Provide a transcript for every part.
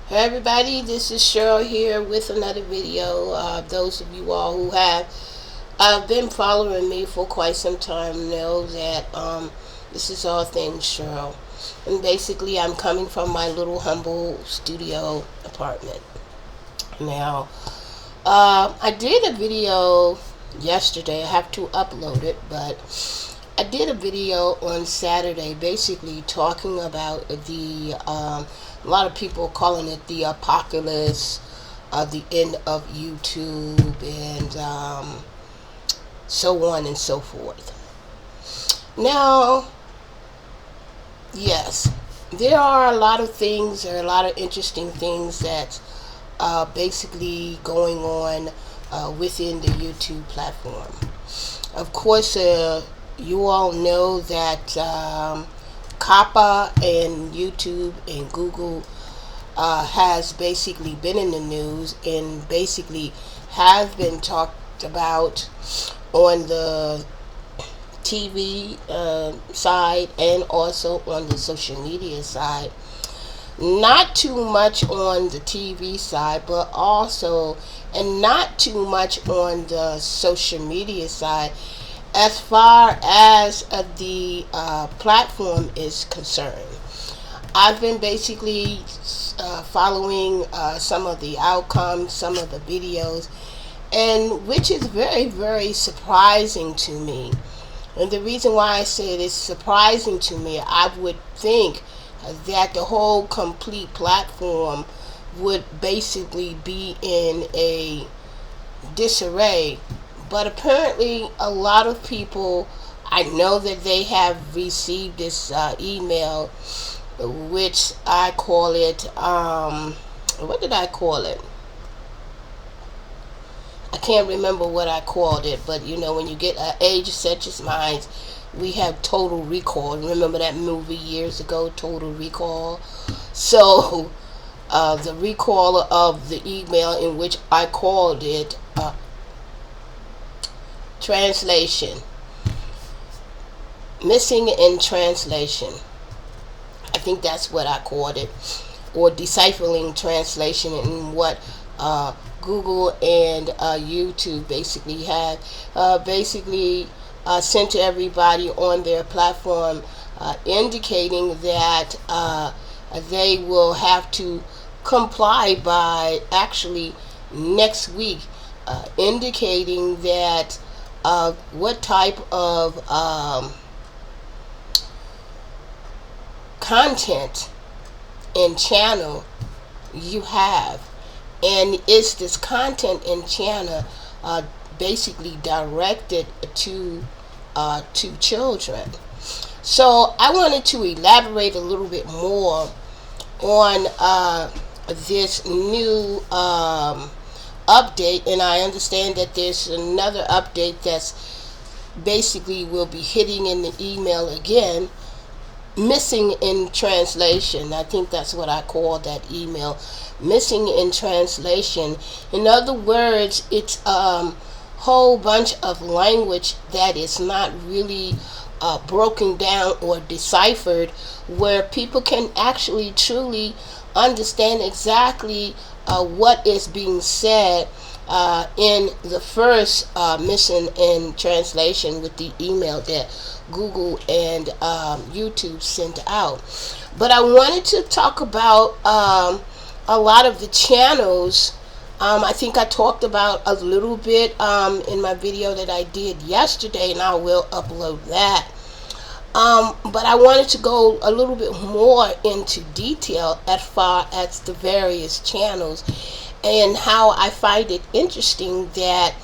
Hey everybody, this is Cheryl here with another video. Those of you all who have been following me for quite some time know that this is all things Cheryl. And basically I'm coming from my little humble studio apartment. Now, I did a video yesterday. I have to upload it, but I did a video on Saturday basically talking about a lot of people calling it the apocalypse, the end of YouTube, and so on and so forth. Now, yes, there are a lot of things, there are a lot of interesting things that basically going on within the YouTube platform. Of course, you all know that Coppa and YouTube and Google has basically been in the news and basically have been talked about on the TV side and also on the social media side. Not too much on the TV side, but also, and not too much on the social media side as far as the platform is concerned. I've been basically following some of the outcomes, some of the videos, and which is very, very surprising to me. And the reason why I say it is surprising to me, I would think that the whole complete platform would basically be in a disarray. But apparently a lot of people, I know that they have received this email, which I call it, what did I call it? I can't remember what I called it, but you know, when you get an age such as mine, we have total recall. Remember that movie years ago, Total Recall? So, the recall of the email in which I called it translation. Missing in translation. I think that's what I called it. Or deciphering translation, and what Google and YouTube basically had sent to everybody on their platform, indicating that they will have to comply by actually next week, indicating that what type of content and channel you have, and is this content and channel basically directed to children. So I wanted to elaborate a little bit more on this new update, and I understand that there's another update that's basically will be hitting in the email again. Missing in translation. I think that's what I call that email. Missing in translation. In other words, it's whole bunch of language that is not really broken down or deciphered, where people can actually truly understand exactly what is being said in the first missing in translation with the email that Google and YouTube sent out. But I wanted to talk about a lot of the channels. I think I talked about a little bit in my video that I did yesterday, and I will upload that. But I wanted to go a little bit more into detail as far as the various channels, and how I find it interesting that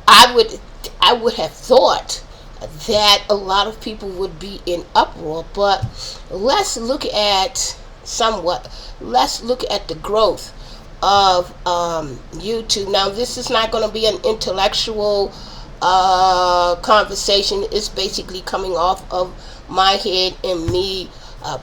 I would have thought that a lot of people would be in uproar. But let's look at the growth of YouTube. Now, this is not going to be an intellectual conversation. It's basically coming off of my head and me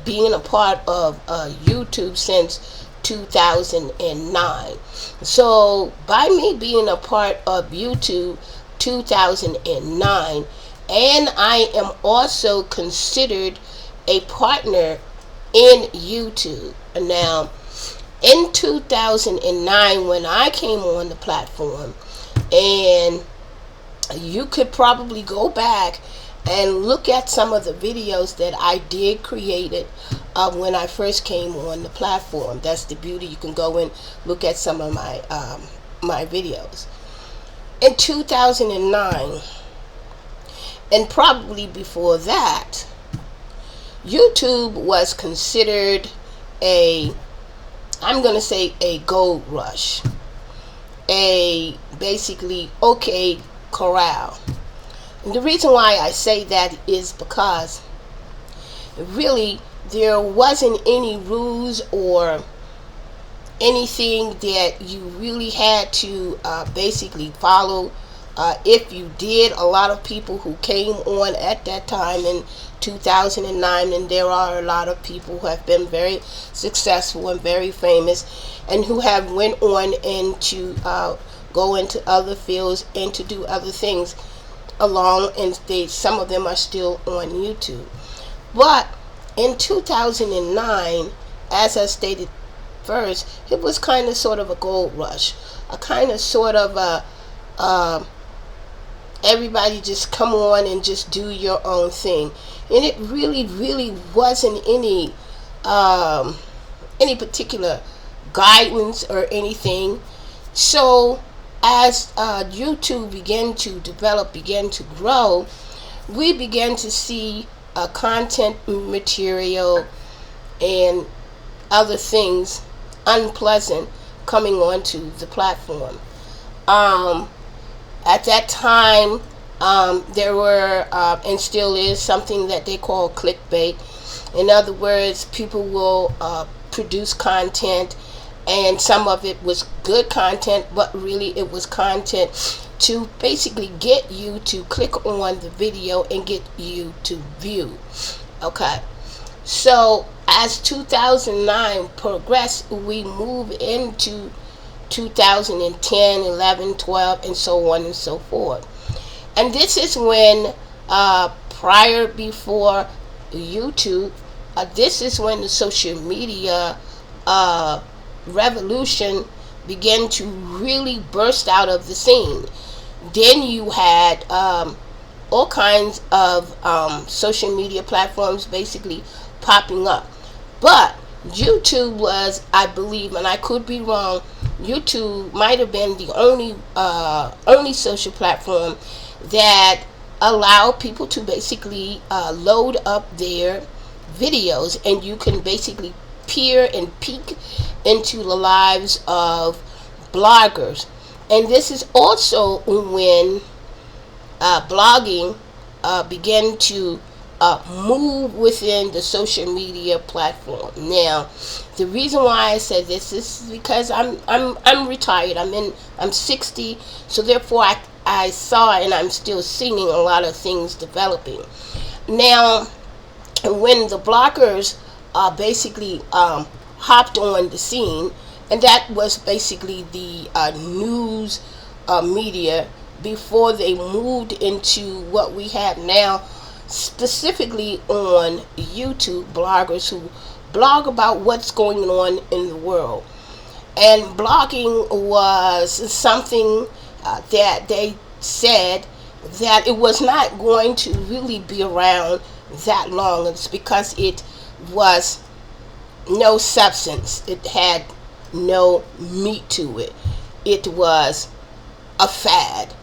being a part of YouTube since 2009. So by me being a part of YouTube 2009, and I am also considered a partner in YouTube. Now, In 2009, when I came on the platform, and you could probably go back and look at some of the videos that I did created when I first came on the platform. That's the beauty. You can go and look at some of my videos. In 2009, and probably before that, YouTube was considered I'm going to say a gold rush. Basically, okay, corral. And the reason why I say that is because really there wasn't any rules or anything that you really had to basically follow. If you did, a lot of people who came on at that time in 2009, and there are a lot of people who have been very successful and very famous, and who have went on and to go into other fields and to do other things along, and some of them are still on YouTube. But in 2009, as I stated first, it was kind of sort of a gold rush, a kind of sort of a everybody just come on and just do your own thing, and it really wasn't any particular guidance or anything. So as YouTube began to develop, began to grow, we began to see content material and other things unpleasant coming onto the platform. At that time, there were and still is something that they call clickbait. In other words, people will produce content, and some of it was good content, but really it was content to basically get you to click on the video and get you to view. Okay, so as 2009 progressed, we move into 2010, 11, 12, and so on and so forth. And this is when before YouTube, this is when the social media revolution began to really burst out of the scene. Then you had all kinds of social media platforms basically popping up. But YouTube was, I believe, and I could be wrong, YouTube might have been the only social platform that allowed people to basically load up their videos, and you can basically peer and peek into the lives of bloggers. And this is also when blogging began to move within the social media platform. Now, the reason why I said this is because I'm retired. I'm 60, so therefore I saw, and I'm still seeing a lot of things developing. Now, when the bloggers basically hopped on the scene, and that was basically the news media before they moved into what we have now, specifically on YouTube, bloggers who blog about what's going on in the world. And blogging was something that they said that it was not going to really be around that long. It's because it was no substance. It had no meat to it. It was a fad.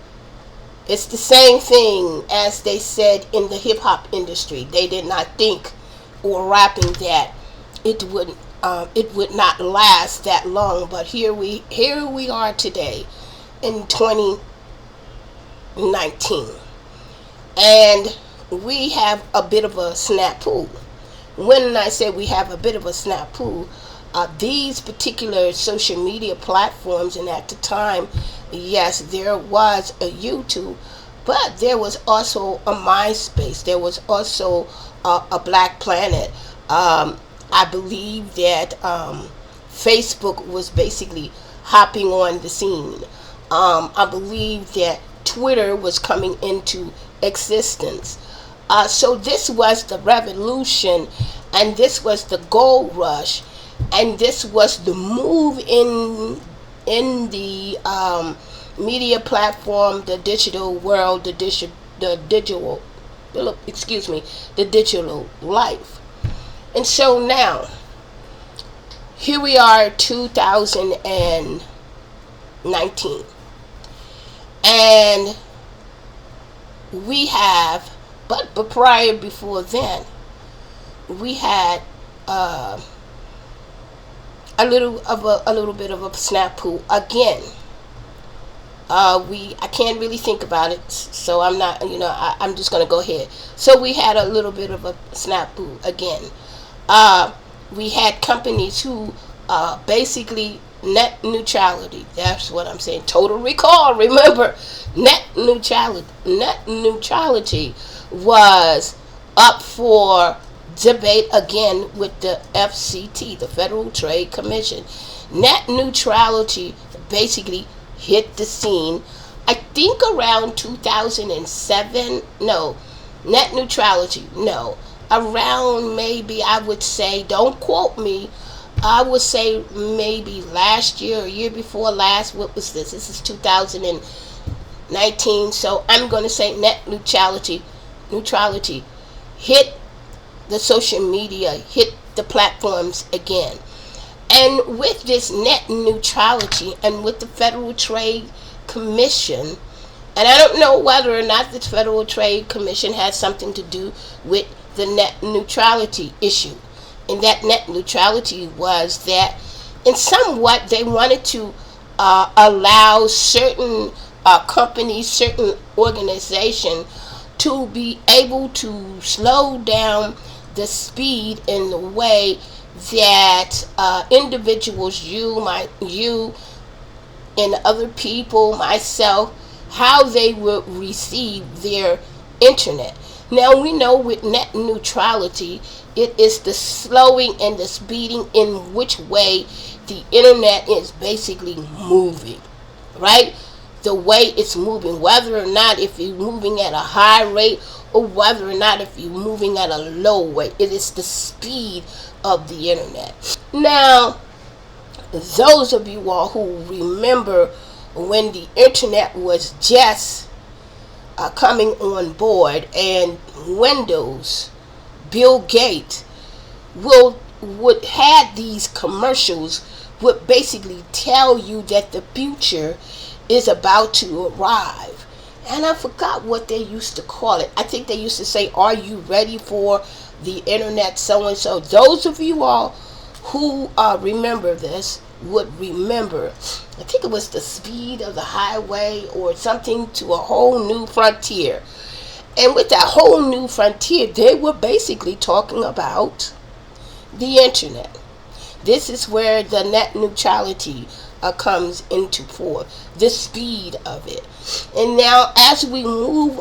It's the same thing as they said in the hip hop industry. They did not think, or rapping, that it would not last that long. But here we are today in 2019, and we have a bit of a snafu. When I say we have a bit of a snafu, these particular social media platforms, and at the time, yes, there was a YouTube, but there was also a MySpace. There was also a Black Planet. I believe that Facebook was basically hopping on the scene. I believe that Twitter was coming into existence. So this was the revolution, and this was the gold rush. and this was the move in the media platform, the digital world, the digital, excuse me, the digital life. And so now, here we are, 2019, and we have, but prior, before then, we had a little bit of a snafu again. I can't really think about it, so I'm not, I'm just gonna go ahead. So we had a little bit of a snafu again. We had companies who basically net neutrality. That's what I'm saying. Total recall. Remember, net neutrality was up for debate again with the FCT, the Federal Trade Commission. Net neutrality basically hit the scene, I think around 2007. No, net neutrality, no, around, maybe, I would say, don't quote me, I would say maybe last year or year before last. What was this? This is 2019. So I'm going to say net neutrality hit the social media, hit the platforms again. And with this net neutrality and with the Federal Trade Commission, and I don't know whether or not the Federal Trade Commission has something to do with the net neutrality issue. And that net neutrality was that, in somewhat, they wanted to allow certain companies, certain organizations to be able to slow down the speed in the way that individuals, you and other people, myself, how they would receive their internet. Now we know with net neutrality, it is the slowing and the speeding in which way the internet is basically moving, right? The way it's moving, whether or not if you're moving at a high rate or whether or not if you're moving at a low rate, it is the speed of the internet. Now, those of you all who remember when the internet was just coming on board, and Windows, Bill Gates would have these commercials, would basically tell you that the future is about to arrive. And I forgot what they used to call it. I think they used to say, "Are you ready for the internet?" So and so. Those of you all who remember this would remember, I think it was the speed of the highway or something, to a whole new frontier. And with that whole new frontier, they were basically talking about the internet. This is where the net neutrality comes into force, the speed of it. And now, as we move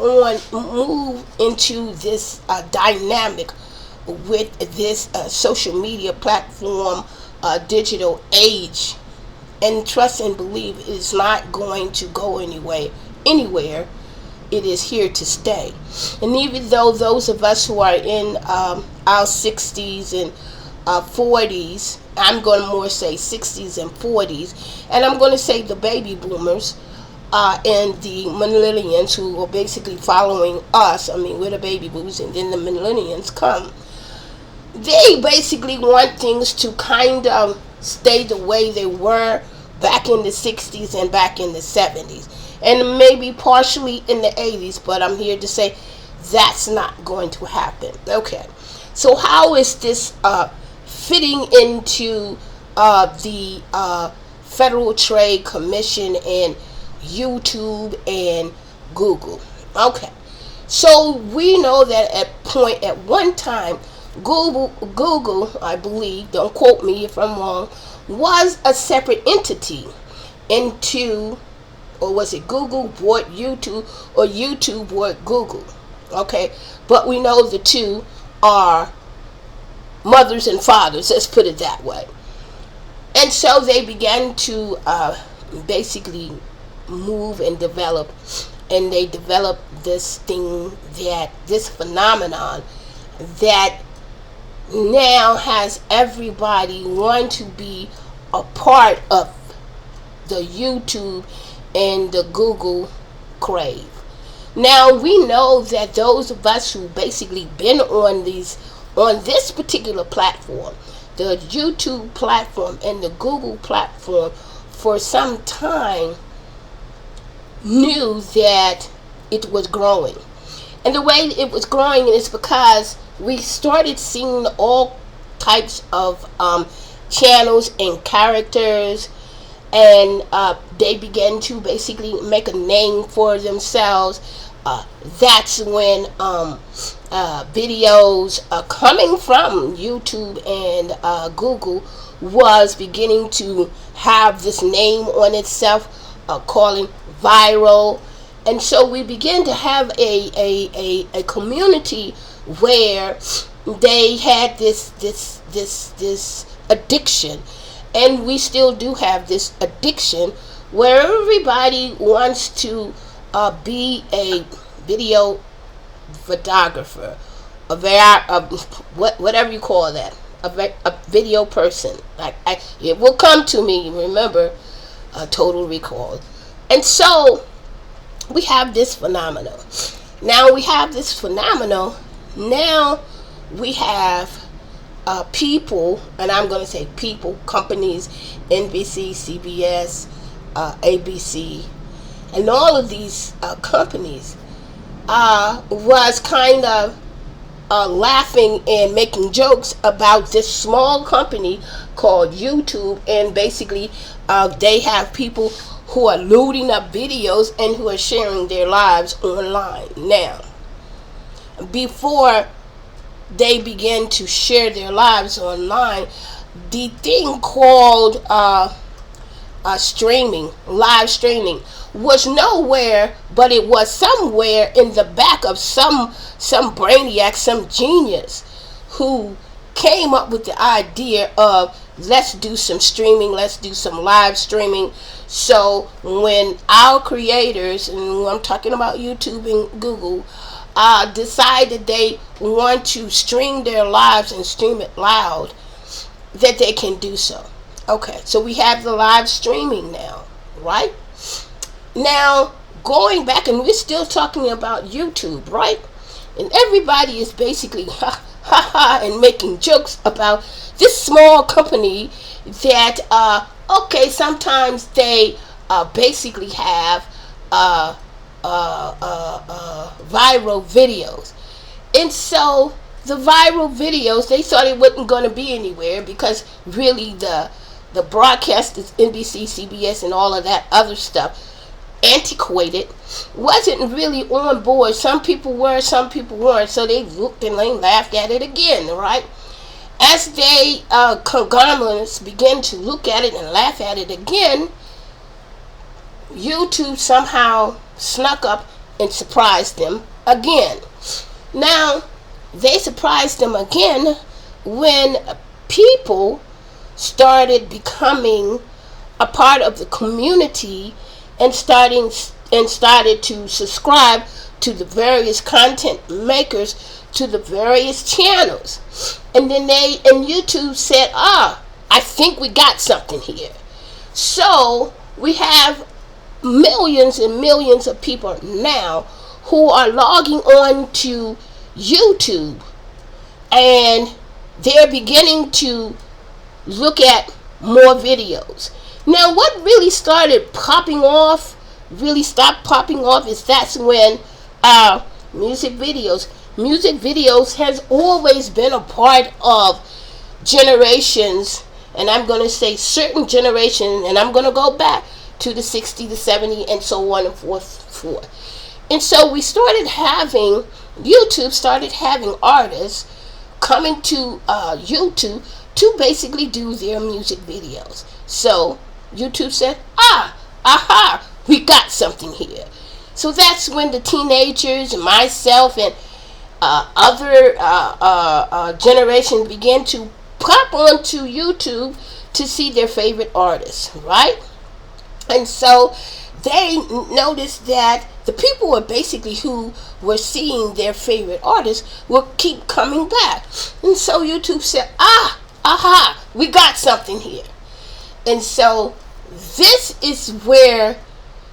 into this dynamic with this social media platform, digital age, and trust and believe it is not going to go anywhere. It is here to stay. And even though those of us who are in our 60s and 40s, I'm going to more say 60s and 40s, and I'm going to say the baby boomers and the millennials who are basically following us. I mean, we're the baby boomers, and then the millennials come. They basically want things to kind of stay the way they were back in the 60s and back in the 70s. And maybe partially in the 80s, but I'm here to say that's not going to happen. Okay, so how is this fitting into the Federal Trade Commission and YouTube and Google? Okay, so we know that at one time, Google, I believe, don't quote me if I'm wrong, was a separate entity into, or was it Google bought YouTube, or YouTube bought Google? Okay, but we know the two are mothers and fathers, let's put it that way. And so they began to basically move and develop, and they developed this thing, this phenomenon that now has everybody want to be a part of the YouTube and the Google crave. Now we know that those of us who basically been on this particular platform, the YouTube platform and the Google platform for some time, knew that it was growing. And the way it was growing is because we started seeing all types of channels and characters, and they began to basically make a name for themselves. That's when videos coming from YouTube and Google was beginning to have this name on itself, calling viral. And so we began to have a community where they had this addiction, and we still do have this addiction where everybody wants to be a video photographer, whatever you call that, a video person. It will come to me. Remember, Total Recall. And so we have this phenomenon. Now we have people, and I'm going to say people, companies, NBC, CBS, ABC, and all of these companies was kind of laughing and making jokes about this small company called YouTube, and basically they have people who are loading up videos and who are sharing their lives online. Now, before they begin to share their lives online, the thing called streaming, live streaming, was nowhere, but it was somewhere in the back of some brainiac, some genius, who came up with the idea of, let's do some streaming, let's do some live streaming. So when our creators, and I'm talking about YouTube and Google, decided they want to stream their lives and stream it loud, that they can do so. Okay, so we have the live streaming now, right? Now, going back, and we're still talking about YouTube, right? And everybody is basically and making jokes about this small company that, okay, sometimes they basically have viral videos. And so the viral videos, they thought it wasn't going to be anywhere, because really the broadcast is NBC, CBS, and all of that other stuff, antiquated, wasn't really on board. Some people were, some people weren't. So they looked and they laughed at it again, right? As they conglomerates began to look at it and laugh at it again, YouTube somehow snuck up and surprised them again. Now, they surprised them again when people started becoming a part of the community and started to subscribe to the various content makers, to the various channels. And then YouTube said, I think we got something here. So we have millions and millions of people now who are logging on to YouTube, and they're beginning to look at more videos. Now, what really started popping off, really stopped popping off, is that's when music videos has always been a part of generations, and I'm going to say certain generations, and I'm going to go back to the 60, the 70, and so on and forth. And so YouTube started having artists coming to YouTube to basically do their music videos. So YouTube said, we got something here. So that's when the teenagers and myself and other generations began to pop onto YouTube to see their favorite artists, right? And so they noticed that the people were basically who were seeing their favorite artists will keep coming back. And so YouTube said, aha, we got something here. And so this is where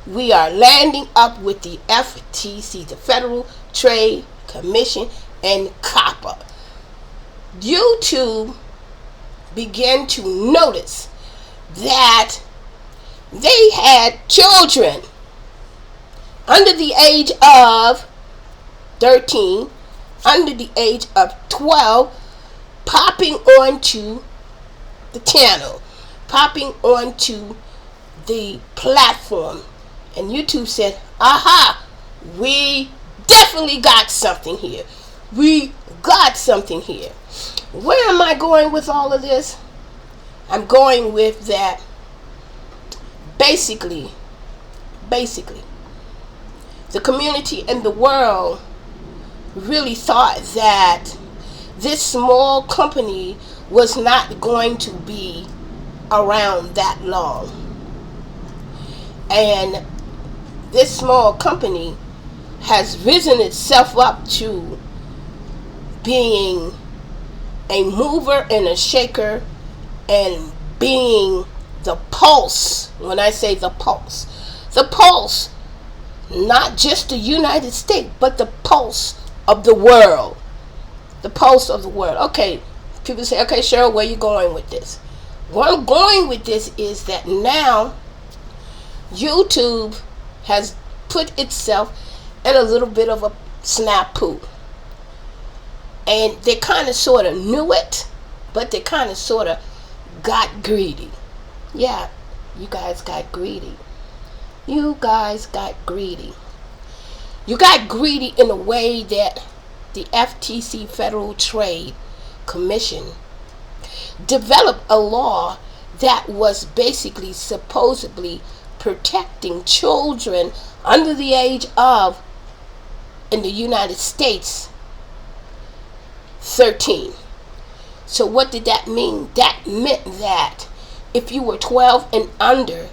we are landing up with the FTC, the Federal Trade Commission, and Coppa. YouTube began to notice that they had children under the age of 13, under the age of 12, popping onto the channel, popping onto the platform. And YouTube said, aha, we definitely got something here. We got something here. Where am I going with all of this? I'm going with that basically, the community and the world really thought that this small company was not going to be around that long. And this small company has risen itself up to being a mover and a shaker, and being the pulse. When I say the pulse, not just the United States, but the pulse of the world. The pulse of the world. Okay, people say, okay, Cheryl, where are you going with this? Where I'm going with this is that now YouTube has put itself in a little bit of a snafu. And they kind of sort of knew it, but they kind of sort of got greedy. Yeah, you guys got greedy. You guys got greedy. You got greedy in a way that the FTC, Federal Trade Commission, developed a law that was basically supposedly protecting children under the age of, in the United States, 13. So what did that mean? That meant that if you were 12 and under,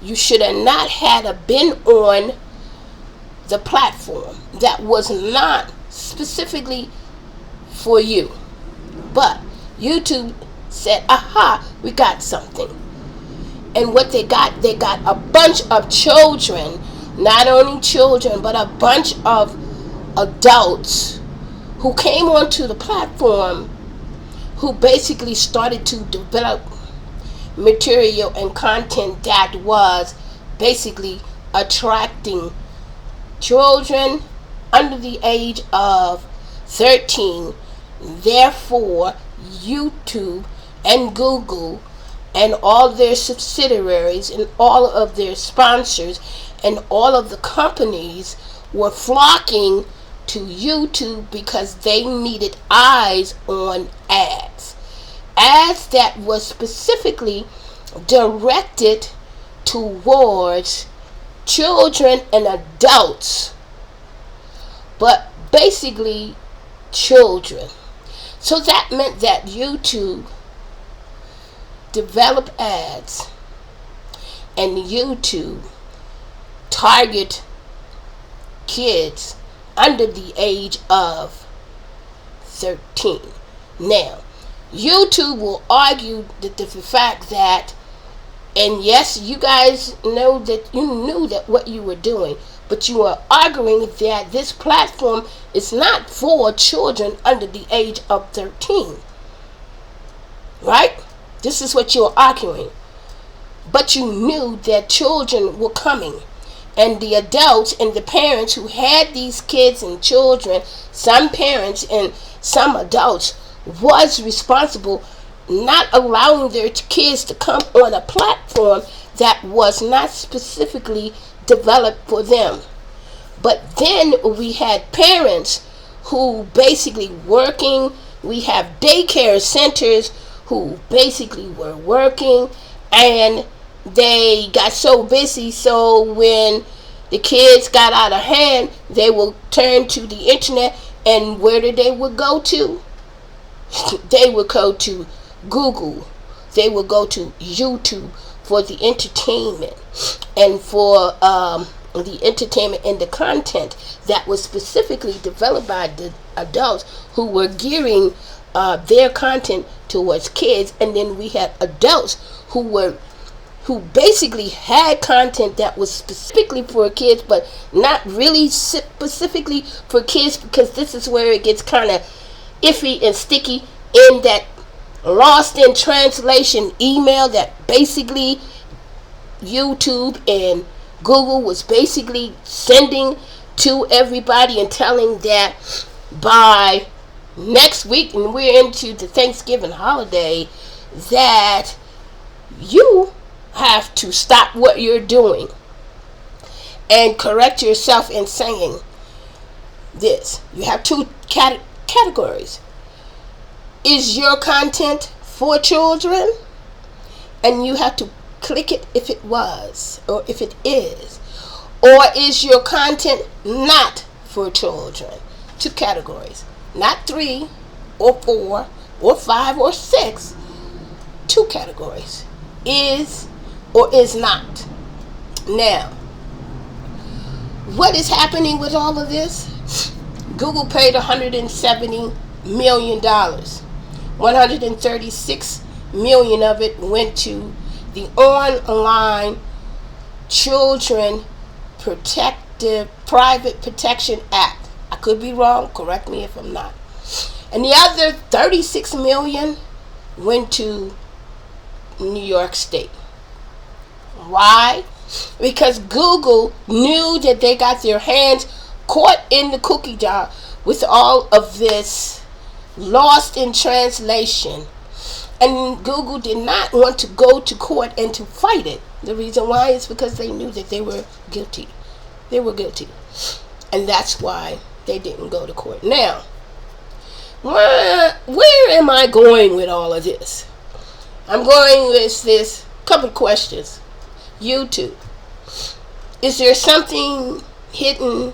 you should have not had been on the platform. That was not specifically for you. But YouTube said, aha, we got something. And what they got a bunch of children, not only children, but a bunch of adults who came onto the platform, who basically started to develop material and content that was basically attracting children under the age of 13. Therefore, YouTube and Google and all their subsidiaries and all of their sponsors and all of the companies were flocking to YouTube because they needed eyes on ads. Ads that was specifically directed towards children and adults, but basically children. So that meant that YouTube developed ads, and YouTube target kids under the age of 13. Now, YouTube will argue that the fact that, and yes, you guys know that you knew that what you were doing, but you are arguing that this platform is not for children under the age of 13. Right? This is what you're arguing. But you knew that children were coming. And the adults and the parents who had these kids and children, some parents and some adults, was responsible not allowing their kids to come on a platform that was not specifically developed for them. But then we had parents who basically working. We have daycare centers who basically were working, and they got so busy, so when the kids got out of hand, they will turn to the internet, and where did they would go to? They would go to Google. They would go to YouTube for the entertainment. and for the entertainment and the content that was specifically developed by the adults who were gearing their content towards kids, and then we had adults who basically had content that was specifically for kids, but not really specifically for kids, because this is where it gets kind of iffy and sticky in that lost in translation email that basically YouTube and Google was basically sending to everybody and telling that by next week, and we're into the Thanksgiving holiday, that you have to stop what you're doing and correct yourself in saying this. You have two categories. Is your content for children? And you have to click it if it was or if it is. Or is your content not for children? Two categories. Not 3 or 4 or 5 or 6. Two categories. Is or is not. Now, what is happening with all of this? Google paid $170 million. 136 million of it went to the Online Children Private Protection Act. I could be wrong, correct me if I'm not. And the other 36 million went to New York State. Why? Because Google knew that they got their hands caught in the cookie jar with all of this lost in translation. And Google did not want to go to court and to fight it. The reason why is because they knew that they were guilty. They were guilty. And that's why they didn't go to court. Now, where am I going with all of this? I'm going with this couple of questions. YouTube. Is there something hidden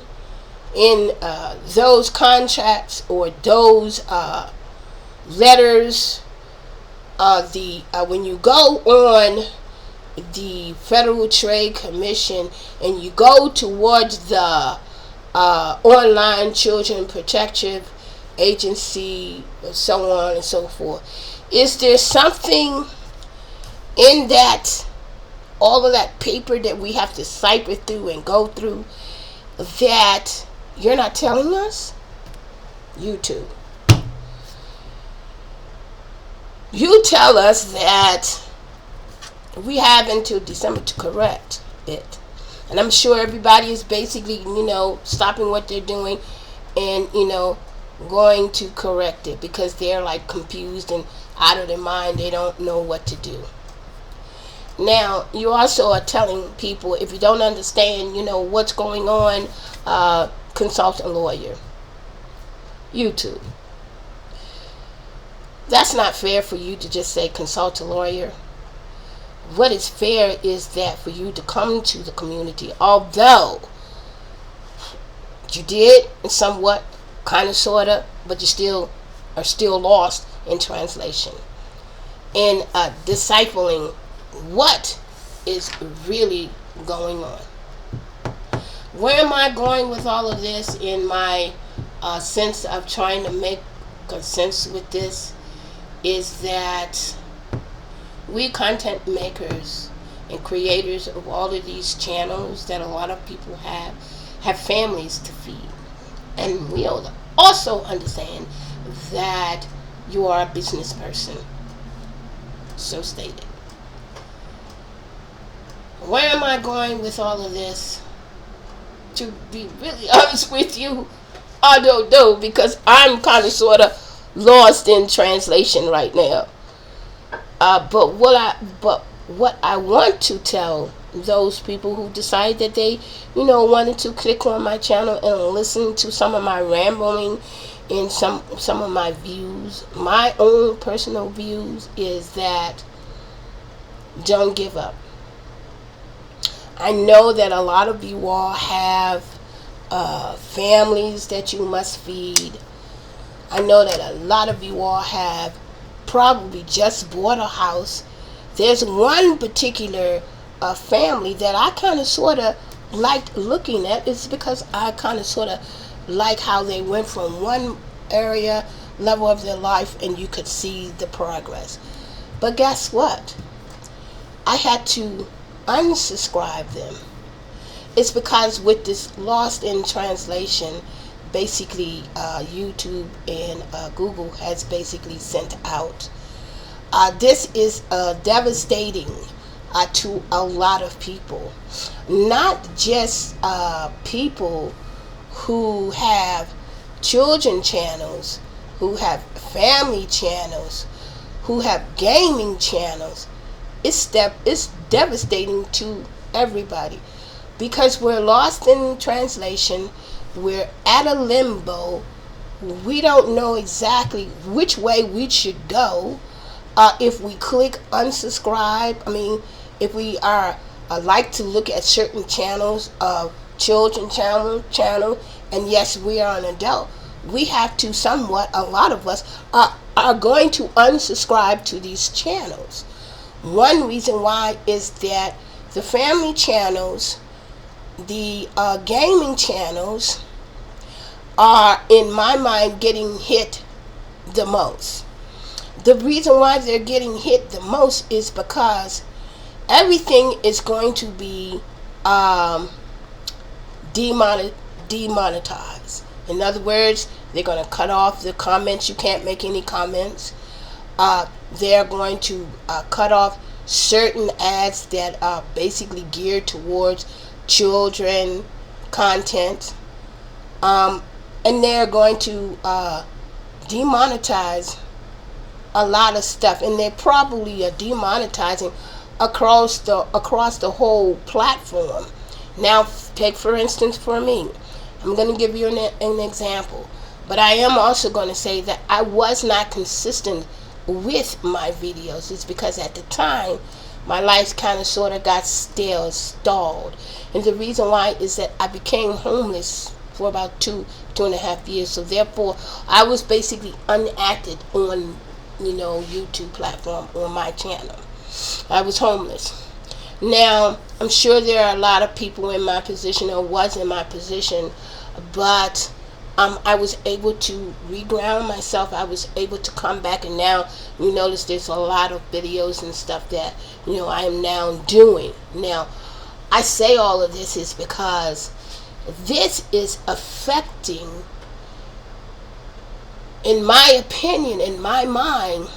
in those contracts or those letters? When you go on the Federal Trade Commission and you go towards the Online Children Protective Agency, so on and so forth, is there something in that, all of that paper that we have to cipher through and go through, that you're not telling us? YouTube. You tell us that we have until December to correct it. And I'm sure everybody is basically, stopping what they're doing and, going to correct it, because they're like confused and out of their mind. They don't know what to do. Now, you also are telling people, if you don't understand, what's going on, consult a lawyer. YouTube. That's not fair for you to just say consult a lawyer. What is fair is that for you to come to the community, although you did somewhat, kind of, sort of, but you are still lost in translation, in deciphering what is really going on. Where am I going with all of this in my sense of trying to make consensus with this? Is that we content makers and creators of all of these channels that a lot of people have families to feed. And we also understand that you are a business person. So stated. Where am I going with all of this? To be really honest with you, I don't know, because I'm kind of sort of lost in translation right now. But what I want to tell those people who decide that they, wanted to click on my channel and listen to some of my rambling and some of my views, my own personal views, is that don't give up. I know that a lot of you all have families that you must feed. I know that a lot of you all have probably just bought a house. There's one particular a family that I kind of sort of liked looking at. It's because I kind of sort of like how they went from one area level of their life and you could see the progress. But guess what? I had to unsubscribe them. It's because with this lost in translation, basically YouTube and Google has basically sent out. This is devastating to a lot of people. Not just people who have children channels, who have family channels, who have gaming channels. It's devastating to everybody because we're lost in translation. We're at a limbo. We don't know exactly which way we should go. If we click unsubscribe, if we are like to look at certain channels, children channel, and yes, we are an adult, we have to somewhat, a lot of us are going to unsubscribe to these channels. One reason why is that the family channels, the gaming channels are, in my mind, getting hit the most. The reason why they're getting hit the most is because everything is going to be demonetized. In other words, they're going to cut off the comments. You can't make any comments. They're going to cut off certain ads that are basically geared towards children content. And they're going to demonetize a lot of stuff. And they probably are demonetizing across the whole platform. Now, take for instance for me. I'm going to give you an example. But I am also going to say that I was not consistent with my videos. It's because at the time, my life kind of sort of got stalled. And the reason why is that I became homeless for about two and a half years. So therefore, I was basically unactive on, YouTube platform, on my channel. I was homeless. Now, I'm sure there are a lot of people in my position or was in my position, but I was able to reground myself. I was able to come back, and now you notice there's a lot of videos and stuff that I am now doing. Now, I say all of this is because this is affecting, in my opinion, in my mind,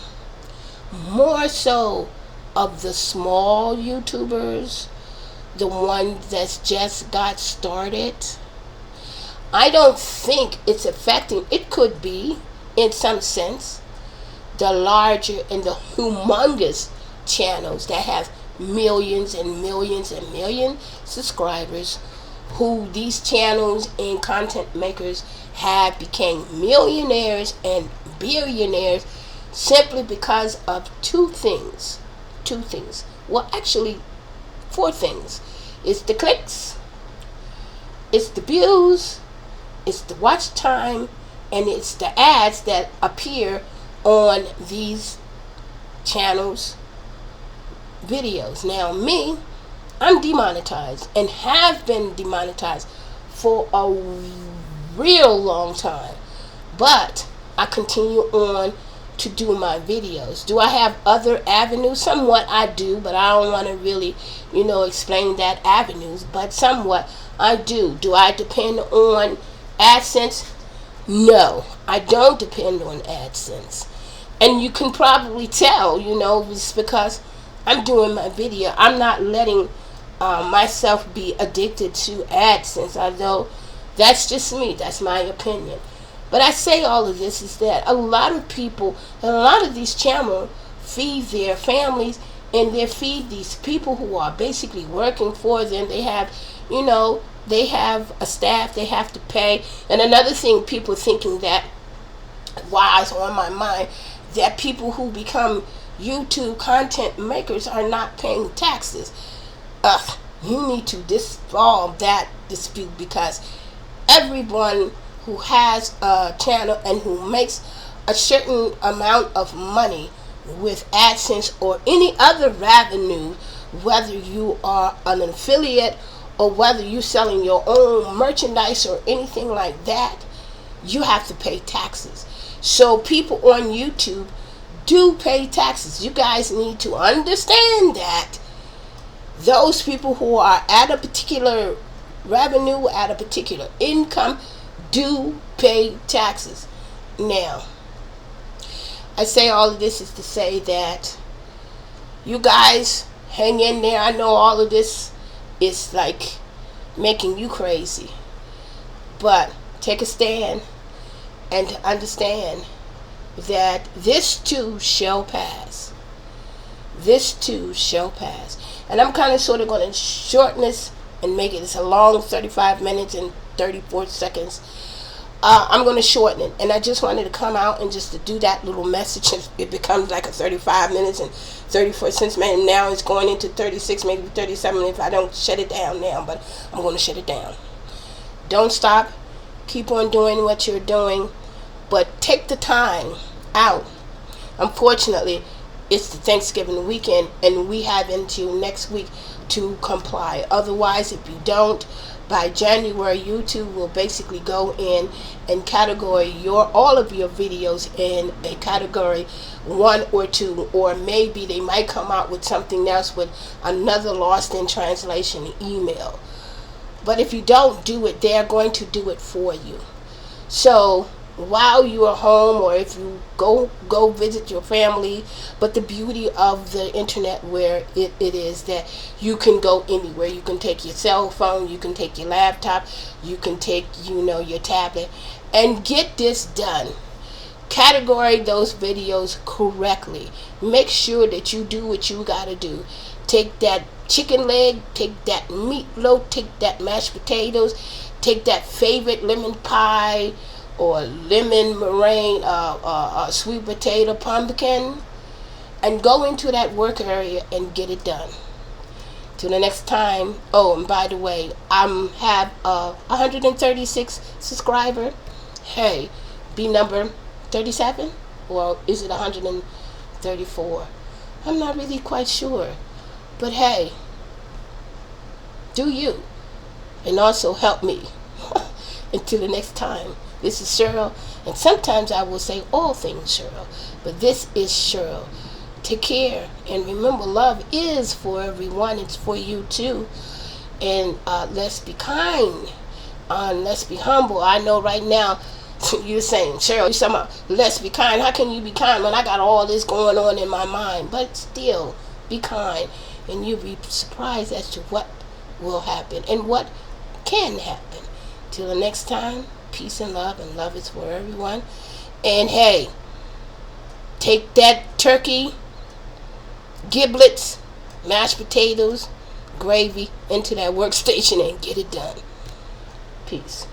more so of the small YouTubers, the ones that's just got started. I don't think it's affecting. It could be, in some sense, the larger and the humongous channels that have millions and millions and millions subscribers, who these channels and content makers have became millionaires and billionaires simply because of two things. Well, actually, 4 things. It's the clicks, it's the views, it's the watch time, and it's the ads that appear on these channels' videos. Now, me, I'm demonetized and have been demonetized for a real long time. But I continue on to do my videos. Do I have other avenues? Somewhat I do, but I don't want to really, explain that avenues, but somewhat I do. Do I depend on AdSense? No, I don't depend on AdSense. And you can probably tell, it's because I'm doing my video. I'm not letting myself be addicted to AdSense, although that's just me. That's my opinion. But I say all of this is that a lot of people and a lot of these channels feed their families, and they feed these people who are basically working for them. They have, they have a staff they have to pay. And another thing, people thinking that, why it's on my mind, that people who become YouTube content makers are not paying taxes. You need to dissolve that dispute, because everyone who has a channel and who makes a certain amount of money with AdSense or any other revenue whether you are an affiliate or whether you're selling your own merchandise or anything like that, you have to pay taxes. So people on YouTube do pay taxes. You guys need to understand that those people who are at a particular revenue, at a particular income, do pay taxes. Now, I say all of this is to say that you guys hang in there. I know all of this is like making you crazy, but take a stand and understand that this too shall pass. This too shall pass. And I'm kind of sort of going to shorten this and make it, it's a long 35 minutes and 34 seconds. I'm going to shorten it, and I just wanted to come out and just to do that little message. It becomes like a 35 minutes and 34 cents. Man, now it's going into 36, maybe 37 if I don't shut it down now, but I'm going to shut it down. Don't stop. Keep on doing what you're doing, but take the time out. Unfortunately, it's the Thanksgiving weekend, and we have until next week to comply. Otherwise, if you don't, by January, YouTube will basically go in and category all of your videos in a category 1 or 2, or maybe they might come out with something else with another lost in translation email. But if you don't do it, they're going to do it for you. So while you are home, or if you go visit your family, but the beauty of the internet where it is that you can go anywhere. You can take your cell phone, you can take your laptop, you can take your tablet and get this done. Categorize those videos correctly. Make sure that you do what you gotta do. Take that chicken leg, take that meatloaf, take that mashed potatoes, take that favorite lemon pie or lemon meringue, sweet potato pumpkin, and go into that work area and get it done. Till the next time. Oh, and by the way, I have 136 subscriber. Hey, be number 37, or is it 134? I'm not really quite sure, but hey, do you, and also help me. Until the next time. This is Cheryl, and sometimes I will say all things Cheryl, but this is Cheryl. Take care, and remember, love is for everyone. It's for you too. And let's be kind, let's be humble. I know right now you're saying, Cheryl, you're talking about let's be kind. How can you be kind when I got all this going on in my mind? But still, be kind, and you'll be surprised as to what will happen and what can happen. Till the next time, peace and love is for everyone. And hey, take that turkey, giblets, mashed potatoes, gravy into that workstation and get it done. Peace.